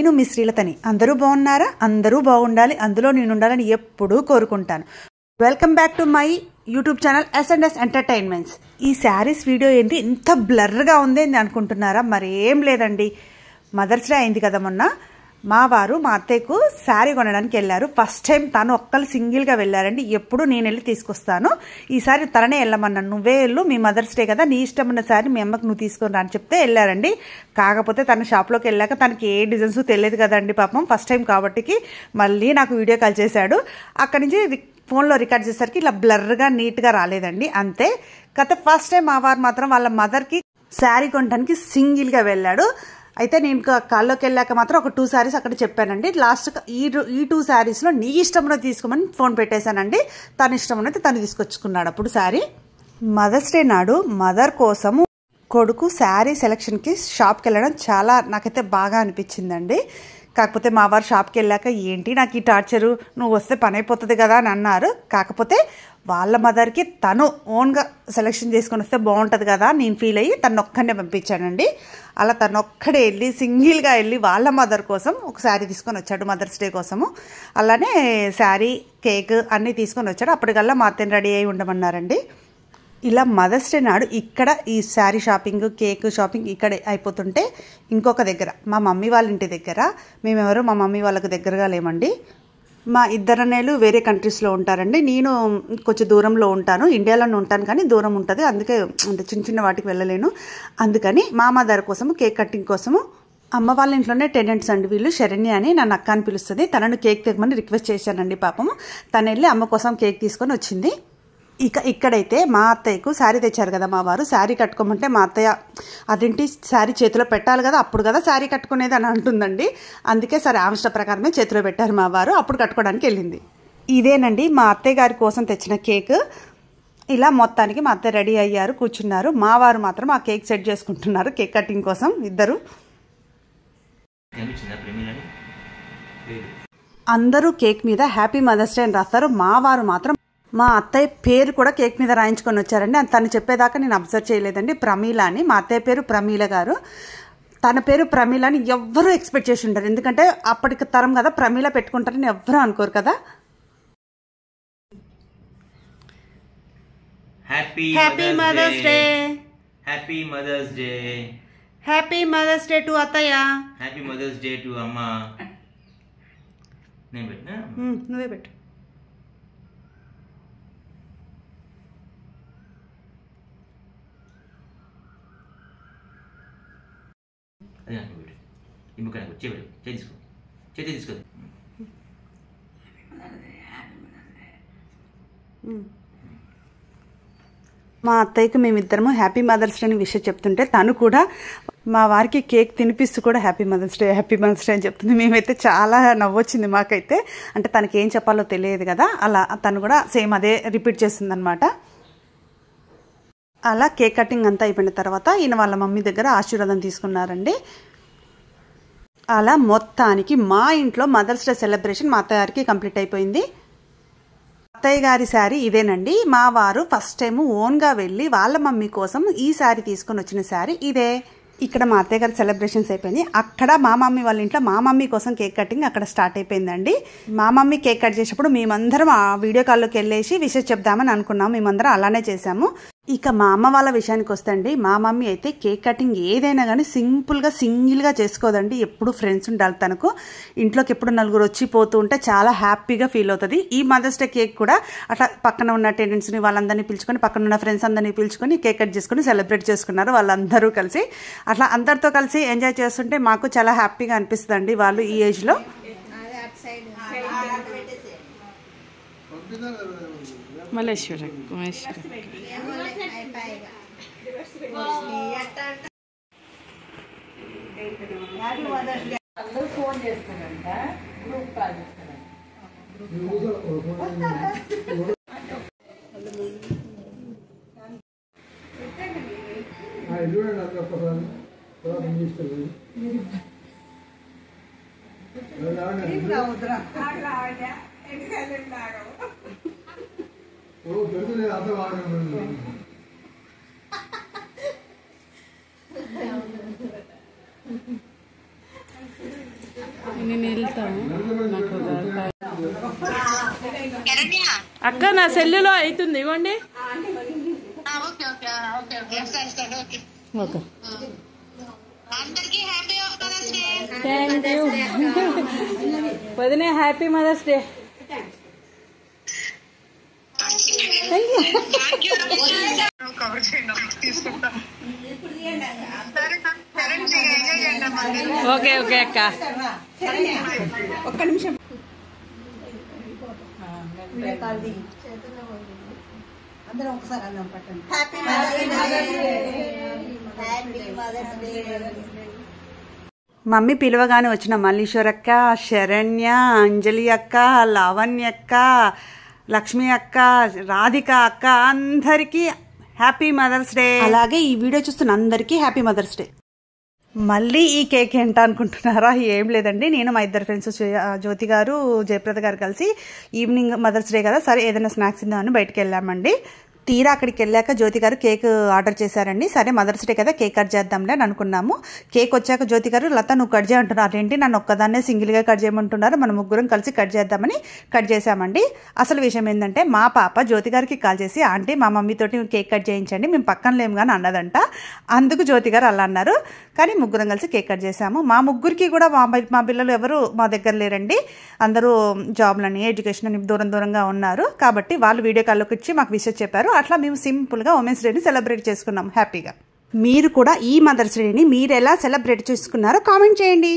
నేను మీ శ్రీలతని. అందరూ బాగున్నారా? అందరూ బాగుండాలి, అందులో నేను ఉండాలని ఎప్పుడూ కోరుకుంటాను. Welcome back to my YouTube channel S&S entertainments. ఈ శారీస్ వీడియో ఏంటి ఇంత బ్లర్గా ఉంది అని అనుకుంటున్నారా? మరేం లేదండి, మదర్స్ డే అయింది కదా మొన్న. మా వారు మా అత్తయ్యకు శారీ కొనడానికి వెళ్ళారు. ఫస్ట్ టైం తను ఒక్కరు సింగిల్గా వెళ్ళారండి. ఎప్పుడు నేను వెళ్ళి తీసుకొస్తాను, ఈసారి తననే వెళ్ళమన్నాను. నువ్వే వెళ్ళు, మీ మదర్స్ డే కదా, నీ ఇష్టం ఉన్న శారీ మీ అమ్మకు నువ్వు తీసుకొని రా అని చెప్తే వెళ్ళారండి. కాకపోతే తన షాప్లోకి వెళ్ళాక తనకి ఏ డిజైన్స్ తెలియదు కదండి పాపం, ఫస్ట్ టైం కాబట్టికి మళ్ళీ నాకు వీడియో కాల్ చేశాడు. అక్కడి నుంచి ఫోన్లో రికార్డ్ చేసేసరికి ఇలా బ్లర్గా నీట్గా రాలేదండి, అంతే. కాకపోతే ఫస్ట్ టైం మా వారు మాత్రం వాళ్ళ మదర్కి శారీ కొనడానికి సింగిల్గా వెళ్ళాడు. అయితే నేను కాల్లోకి వెళ్ళాక మాత్రం ఒక 2 శారీస్ అక్కడ చెప్పానండి. లాస్ట్ ఈ 2 శారీస్లో నీ ఇష్టంలో తీసుకోమని ఫోన్ పెట్టేశానండి. తన ఇష్టం అయితే తను తీసుకొచ్చుకున్నాడు అప్పుడు శారీ. మదర్స్ డే నాడు మదర్ కోసము కొడుకు శారీ సెలక్షన్కి షాప్కి వెళ్ళడం చాలా నాకైతే బాగా అనిపించిందండి. కాకపోతే మా వారు షాప్కి వెళ్ళాక ఏంటి నాకు ఈ టార్చరు, నువ్వు వస్తే పని అయిపోతుంది కదా అని అన్నారు. కాకపోతే వాళ్ళ మదర్కి తను ఓన్గా సెలెక్షన్ చేసుకొని వస్తే బాగుంటుంది కదా నేను ఫీల్ అయ్యి తను ఒక్కనే పంపించానండి. అలా తను ఒక్కడే వెళ్ళి సింగిల్గా వెళ్ళి వాళ్ళ మదర్ కోసం ఒక శారీ తీసుకొని వచ్చాడు మదర్స్ డే కోసము. అలానే శారీ, కేక్ అన్నీ తీసుకొని వచ్చాడు. అప్పటికల్లా మా అత్తని రెడీ అయి ఉండమన్నారండి. ఇలా మదర్స్ డే నాడు ఇక్కడ ఈ శారీ షాపింగ్, కేక్ షాపింగ్ ఇక్కడే అయిపోతుంటే ఇంకొక దగ్గర మా మమ్మీ వాళ్ళ ఇంటి దగ్గర, మేమెవరు మా మమ్మీ వాళ్ళకి దగ్గరగా లేమండి. మా ఇద్దరనేలు వేరే కంట్రీస్లో ఉంటారండి. నేను కొంచెం దూరంలో ఉంటాను, ఇండియాలోనే ఉంటాను కానీ దూరం ఉంటుంది, అందుకే అంటే చిన్న చిన్న వాటికి వెళ్ళలేను. అందుకని మా మదర్ కోసము కేక్ కటింగ్ కోసము అమ్మ వాళ్ళ ఇంట్లోనే టెనెంట్స్ అండి వీళ్ళు. శరణ్య అని నన్ను అక్క అని పిలుస్తుంది. తనను కేక్ తెగమని రిక్వెస్ట్ చేశానండి పాపము. తను వెళ్ళి అమ్మ కోసం కేక్ తీసుకొని వచ్చింది. ఇక్కడైతే మా అత్తయ్యకు శారీ తెచ్చారు కదా మా వారు, శారీ కట్టుకోమంటే మా అత్తయ్య అదేంటి శారీ చేతిలో పెట్టాలి కదా, అప్పుడు కదా శారీ కట్టుకునేది అని అంటుందండి. అందుకే సరే ఆమె ఇష్ట ప్రకారమే చేతిలో పెట్టారు మా వారు, అప్పుడు కట్టుకోవడానికి వెళ్ళింది. ఇదేనండి మా అత్తయ్య గారి కోసం తెచ్చిన కేక్. ఇలా మొత్తానికి మా అత్తయ్య రెడీ అయ్యారు, కూర్చున్నారు. మా వారు మాత్రం ఆ కేక్ సెట్ చేసుకుంటున్నారు కేక్ కటింగ్ కోసం ఇద్దరు. అందరూ కేక్ మీద హ్యాపీ మదర్స్ డే అని రాస్తారు. మా వారు మాత్రం మా అత్తయ్య పేరు కూడా కేక్ మీద రాయించుకొని వచ్చారండి. తను చెప్పేదాకా నేను అబ్జర్వ్ చేయలేదండి. ప్రమీల అని, మా అత్తయ్య పేరు ప్రమీల గారు, తన పేరు ప్రమీల అని ఎవ్వరూ ఎక్స్పెక్ట్ చేసి ఉంటారు. ఎందుకంటే అప్పటికి తరం కదా, ప్రమీల పెట్టుకుంటారని ఎవ్వరూ అనుకోరు కదా. Happy mother's day, happy mother's day, happy mother's day to అత్తయ్య, హ్యాపీ మదర్స్ డే టు అమ్మ. నేను పెట్టినా, నువ్వే పెట్టు. అది నాకు పెట్టు, ఈ ముక్క నాకు చేపెట్టు, చేతి తీసుకో. మా అత్తయ్యకి మేమిద్దరము హ్యాపీ మదర్స్ డే అని విషయం చెప్తుంటే తను కూడా మా వారికి కేక్ తినిపిస్తూ కూడా happy mother's day, happy mother's day అని చెప్తుంది. మేమైతే చాలా నవ్వొచ్చింది మాకైతే. అంటే తనకి ఏం చెప్పాలో తెలియదు కదా, అలా తను కూడా సేమ్ అదే రిపీట్ చేస్తుందన్నమాట. అలా కేక్ కటింగ్ అంతా అయిపోయిన తర్వాత ఈయన వాళ్ళ మమ్మీ దగ్గర ఆశీర్వాదం తీసుకున్నారండి. అలా మొత్తానికి మా ఇంట్లో మదర్స్ డే సెలబ్రేషన్ మా అత్తయ్య గారికి కంప్లీట్ అయిపోయింది. అత్తయ్య గారి శారీ ఇదేనండి. మా వారు ఫస్ట్ టైం ఓన్గా వెళ్ళి వాళ్ళ మమ్మీ కోసం ఈ శారీ తీసుకొని వచ్చిన శారీ ఇదే. ఇక్కడ మా అత్తయ్య గారి సెలబ్రేషన్స్ అయిపోయింది. అక్కడ మా మమ్మీ వాళ్ళ ఇంట్లో మా మమ్మీ కోసం కేక్ కటింగ్ అక్కడ స్టార్ట్ అయిపోయిందండి. మా మమ్మీ కేక్ కట్ చేసేటప్పుడు మేమందరం ఆ వీడియో కాల్లోకి వెళ్ళేసి విషయం చెప్దామని అనుకున్నాం. మేమందరం అలానే చేసాము. ఇక మా అమ్మ వాళ్ళ విషయానికి వస్తే అండి, మా మమ్మీ అయితే కేక్ కటింగ్ ఏదైనా కానీ సింపుల్గా సింగిల్గా చేసుకోదండి. ఎప్పుడు ఫ్రెండ్స్ ఉండాలి తనకు. ఇంట్లోకి ఎప్పుడు నలుగురు వచ్చి పోతూ ఉంటే చాలా హ్యాపీగా ఫీల్ అవుతుంది. ఈ మదర్స్ డే కేక్ కూడా అట్లా పక్కన ఉన్న అటెండెంట్స్ని వాళ్ళందరినీ పిలుచుకొని, పక్కన ఉన్న ఫ్రెండ్స్ అందరినీ పిలుచుకొని కేక్ కట్ చేసుకుని సెలబ్రేట్ చేసుకున్నారు వాళ్ళందరూ కలిసి. అట్లా అందరితో కలిసి ఎంజాయ్ చేస్తుంటే మాకు చాలా హ్యాపీగా అనిపిస్తుంది. వాళ్ళు ఈ ఏజ్లో మల్లేశ్వర ఫోన్ చేస్తానంట, గ్రూప్ కాల్ చేస్తానంట. నేను వెళ్తాను. అక్క నా సెల్లులో అవుతుంది ఇవ్వండి. ఓకే థ్యాంక్ యూ వదినే. Happy mother's day. Okay okay అక్క. ఒక్క నిమిషం. అందరం ఒకసారి అన్నం పట్టండి. Happy mother's day. మమ్మీ పిలవగానే వచ్చిన మల్లీశ్వర్ అక్క, శరణ్య, అంజలి అక్క, లావణ్య అక్క, లక్ష్మి అక్క, రాధిక అక్క అందరికీ హ్యాపీ మదర్స్ డే. అలాగే ఈ వీడియో చూస్తున్న అందరికీ హ్యాపీ మదర్స్ డే. మళ్ళీ ఈ కేక్ ఏంట అనుకుంటున్నారా? ఏం లేదండి, నేను మా ఇద్దరు ఫ్రెండ్స్ జ్యోతి గారు, జయప్రద గారు కలిసి ఈవినింగ్ మదర్స్ డే కదా, సరే ఏదైనా స్నాక్స్ తిందామని బయటకు వెళ్ళామండి. తీరా అక్కడికి వెళ్ళాక జ్యోతి గారు కేక్ ఆర్డర్ చేశారండి. సరే మదర్స్ డే కదా కేక్ కట్ చేద్దాంలే అని అనుకున్నాము. కేక్ వచ్చాక జ్యోతి గారు, లత నువ్వు కట్ చేయమంటున్నారు ఏంటి, నన్ను ఒక్కదాన్నే సింగిల్గా కట్ చేయమంటున్నారు, మనం ముగ్గురం కలిసి కట్ చేద్దామని కట్ చేశామండి. అసలు విషయం ఏంటంటే మా పాప జ్యోతి గారికి కాల్ చేసి, ఆంటీ మా మమ్మీతోటి కేక్ కట్ చేయించండి, మేము పక్కన లేము కానీ అన్నదంట. అందుకు జ్యోతి గారు అలా అన్నారు. కానీ ముగ్గురం కలిసి కేక్ కట్ చేశాము. మా ముగ్గురికి కూడా మా పిల్లలు ఎవరు మా దగ్గర లేరండి. అందరూ జాబ్లని, ఎడ్యుకేషన్ అని దూరంగా ఉన్నారు. కాబట్టి వాళ్ళు వీడియో కాల్లోకి ఇచ్చి మాకు విషయం చెప్పారు. అట్లా మేము సింపుల్గా ఉమెన్స్ డేని సెలబ్రేట్ చేసుకున్నాం హ్యాపీగా. మీరు కూడా ఈ మదర్స్ డేని మీరు ఎలా సెలబ్రేట్ చేసుకున్నారో కామెంట్ చేయండి.